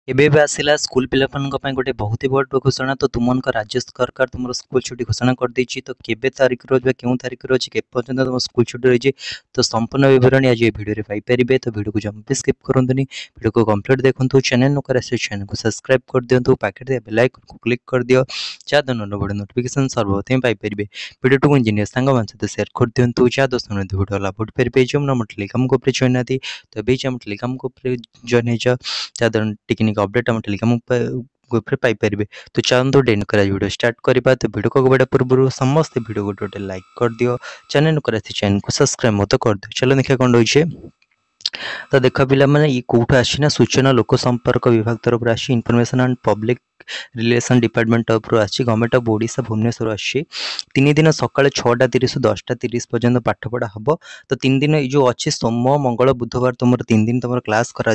ଏବେ ଏବେ ଆସିଲା ସ୍କୁଲ ପିଲାମାନଙ୍କ ପାଇଁ ଗୋଟେ ବହୁତ ହି ବଡ଼ ଘୋଷଣା। ତ ତୁମମାନଙ୍କ ରାଜ୍ୟ ସରକାର ତୁମର ସ୍କୁଲ ଛୁଟି ଘୋଷଣା କରିଦେଇଛି। ତ କେବେ ତାରିଖରୁ ବା କେଉଁ ତାରିଖରୁ ଅଛି କେପର୍ଯ୍ୟନ୍ତ ତୁମ ସ୍କୁଲ ଛୁଟି ରହିଛି, ତ ସମ୍ପୂର୍ଣ୍ଣ ବିବରଣୀ ଆଜି ଏ ଭିଡ଼ିଓରେ ପାଇପାରିବେ। ତ ଭିଡ଼ିଓକୁ ଜମା ବି ସ୍କିପ୍ କରନ୍ତୁନି, ଭିଡ଼ିଓକୁ କମ୍ପ୍ଲିଟ୍ ଦେଖନ୍ତୁ। ଚ୍ୟାନେଲ ନକରି ଆସିଲେ ଚ୍ୟାନେଲକୁ ସବସ୍କ୍ରାଇବ୍ କରିଦିଅନ୍ତୁ, ପାଖରେ ଥିବା ବେଲ୍ ଆଇକନ୍କୁ କ୍ଲିକ୍ କରିଦିଅ, ଯାହାଦ୍ୱାରା ନୋଟିଫିକେସନ୍ ନୋଟିଫିକେସନ୍ ସର୍ବପ୍ରଥମେ ପାଇପାରିବେ। ଭିଡ଼ିଓଟିକୁ ଇଞ୍ଜିନିୟର ସାଙ୍ଗମାନଙ୍କ ସହିତ ସେୟାର କରିଦିଅନ୍ତୁ, ଯାହାଦ୍ୱାରା ଶୁଣନ୍ତୁ ଭିଡ଼ିଓ ଲାଭ ଉଠିପାରିବେ। ଯେଉଁମାନେ ଆମ ଟେଲିଗ୍ରାମ ଗ୍ରୁପ୍ରେ ଜଏନ୍ ନାହାନ୍ତି, ତ ଏବେ ଆମ ଟେଲିଗ୍ରାମ ଗ୍ରୁପ୍ରେ ଜଏନ୍ ହେଇଯାଅ, ଯାହାଦ୍ୱାରା ଟେକ୍ନିକ୍ अपडेट हम टेलीग्राम ग्रुप पाइपर। तो चलते डेन कर वीडियो स्टार्ट करवा। तो वीडियो को गोटे पूर्व समस्त वीडियो गोटे गोटे लाइक कर दियो, चैनल कर चैनल को सब्सक्राइब मत कर दियो। चलो देखिए कौन रही। तो देख पिला माने ये कौटू आसी सूचना लोक संपर्क विभाग तरफ आसी information and public relation department तरफ आसी गवर्नमेंट ऑफ ओडिशा भुवनेश्वर आसी 3 दिन सकाळ 6:30 ରୁ 10:30 पर्यंत पाठ पढ़ा हम। तो 3 दिन जो अच्छे सोम मंगल बुधवार तुम 3 दिन तुम क्लास करा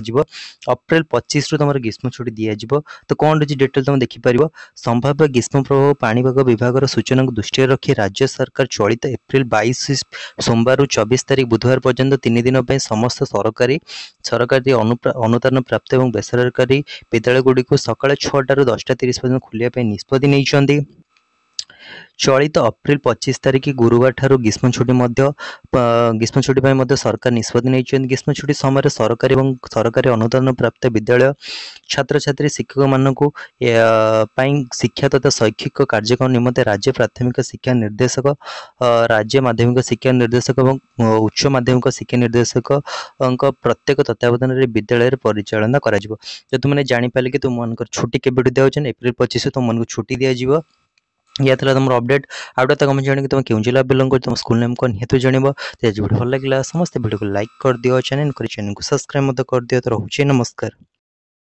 अप्रैल 25 रु तुम ग्रीष्म छुट्टी दिज्व। तो कौन रही डिटेल तुम देखिपर। संभाव्य ग्रीष्म प्रभाव पाणीपाग विभाग सूचना को दृष्टि रखी राज्य सरकार चलित एप्रिल 22 सोमवार 24 तारीख बुधवार पर्यंत 3 दिन समस्त सरकारी अनुदान प्राप्त और बेसरकारी विद्यालय गुड़िक सकाळ 6 ରୁ 10:30 पर्यंत खोलिया निष्पत्ति नहीं। चलित अप्रैल 25 तारीख गुरुवार ठारू ग्रीष्म छुट्टी सरकार निष्पत्ति नहीं। ग्रीष्म छुट्टी समय सरकारी और सरकारी अनुदान प्राप्त विद्यालय छात्र छात्री शिक्षक मानक शिक्षा तथा शैक्षिक कार्यक्रम निमंते राज्य प्राथमिक शिक्षा निर्देशक, राज्य माध्यमिक शिक्षा निर्देशक और उच्च माध्यमिक शिक्षा निर्देशक प्रत्येक तत्वावधान विद्यालय परिचालना करा। तो तुमने जापारे कि तुम छुट्टी के दिया एप्रिल 25 तुम छुट्टी दिज्व। या तुम अपडेट आउट कमेंट जान कि तुम क्यों जिला बिलोंग कर तुम स्कूल नेम को निहत जानव। तो आज वीडियो भल लगे समस्त वीडियो को लाइक कर दियो, चैनल को सब्सक्राइब मत कर दियो। तो रोचे नमस्कार।